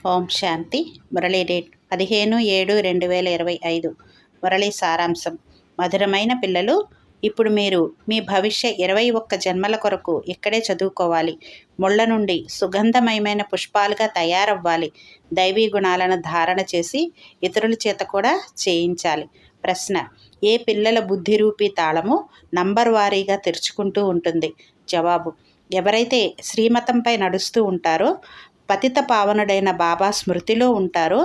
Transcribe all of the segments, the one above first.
ఓం శాంతి. Murali date 15/7/2025. Murali సారాంశం. మధురమైన పిల్లలు, ఇప్పుడు మీరు మీ భవిష్య 21 జన్మల కొరకు ఇక్కడే చదువుకోవాలి. ముళ్ళ నుండి సుగంధమయమైన పుష్పాలుగా తయారవ్వాలి. దైవీ గుణాలను ధారణ చేసి ఇతరుల చేత కూడా చేయించాలి. ప్రశ్న: ఏ పిల్లల బుద్ధిరూపీ తాళము నంబర్ వారీగా తెరుచుకుంటూ ఉంటుంది? జవాబు: ఎవరైతే శ్రీమతంపై నడుస్తూ ఉంటారో, పతిత పావనుడైన బాబా స్మృతిలో ఉంటారో,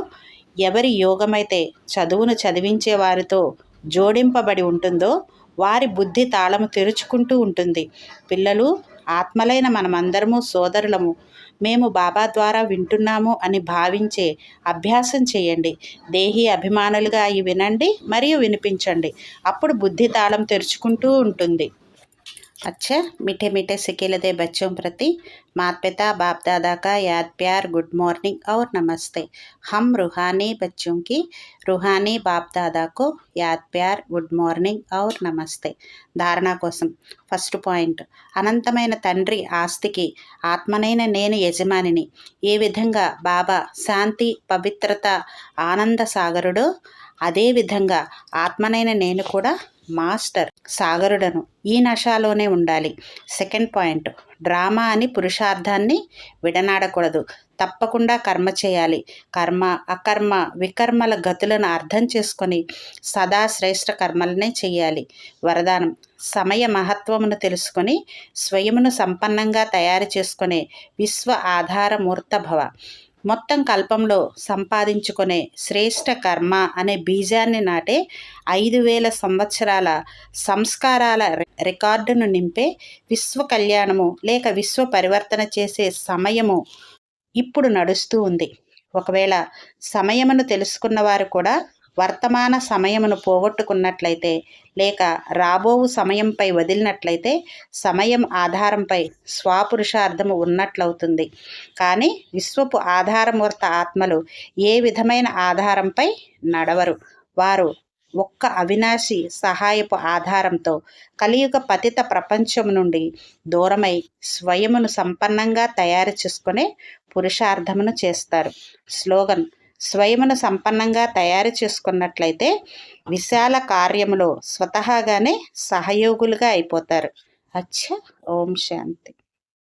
ఎవరి యోగమైతే చదువును చదివించే వారితో జోడింపబడి ఉంటుందో వారి బుద్ధి తాళము తెరుచుకుంటూ ఉంటుంది. పిల్లలు, ఆత్మలైన మనమందరము సోదరులము. మేము బాబా ద్వారా వింటున్నాము అని భావించే అభ్యాసం చేయండి. దేహీ అభిమానులుగా అయి వినండి మరియు వినిపించండి. అప్పుడు బుద్ధి తాళం తెరుచుకుంటూ ఉంటుంది. अच्छा, मीठे मीठे सिकेलदे बच्चों प्रति माता पिता बाप दादा का याद प्यार, गुड मॉर्निंग और नमस्ते. हम रूहानी बच्चों की रूहानी बाप दादा को याद प्यार, गुड మార్నింగ్ और నమస్తే. ధారణ కోసం ఫస్ట్ పాయింట్: అనంతమైన తండ్రి ఆస్తికి ఆత్మనైన నేను యజమానిని. ఏ విధంగా బాబా శాంతి, పవిత్రత, ఆనంద సాగరుడో అదేవిధంగా ఆత్మనైన నేను కూడా మాస్టర్ సాగరుడను. ఈ నశాలోనే ఉండాలి. సెకండ్ పాయింట్: డ్రామా అని పురుషార్థాన్ని విడనాడకూడదు. తప్పకుండా కర్మ చేయాలి. కర్మ, అకర్మ, వికర్మల గతులను అర్థం చేసుకొని సదా శ్రేష్ఠ కర్మలనే చేయాలి. వరదానం: సమయ మహత్వమును తెలుసుకొని స్వయమును సంపన్నంగా తయారు చేసుకునే విశ్వ ఆధారమూర్త భవ. మొత్తం కల్పంలో సంపాదించుకునే శ్రేష్ఠ కర్మ అనే బీజాన్ని నాటే 5000 సంవత్సరాల సంస్కారాల రికార్డును నింపే విశ్వ కళ్యాణము లేక విశ్వ పరివర్తన చేసే సమయము ఇప్పుడు నడుస్తూ ఉంది. ఒకవేళ సమయమును తెలుసుకున్నవారు కూడా వర్తమాన సమయమును పోగొట్టుకున్నట్లయితే లేక రాబోవు సమయంపై వదిలినట్లయితే సమయం ఆధారంపై స్వపురుషార్థము ఉన్నట్లవుతుంది. కానీ విశ్వపు ఆధారమూర్త ఆత్మలు ఏ విధమైన ఆధారంపై నడవరు. వారు ఒక్క అవినాశి సహాయపు ఆధారంతో కలియుగ పతిత ప్రపంచం నుండి దూరమై స్వయమును సంపన్నంగా తయారు చేసుకునే పురుషార్థమును చేస్తారు. స్లోగన్: స్వయమును సంపన్నంగా తయారు చేసుకున్నట్లయితే విశాల కార్యములో స్వతహాగానే సహయోగులుగా అయిపోతారు. అచ్చా, ఓం శాంతి.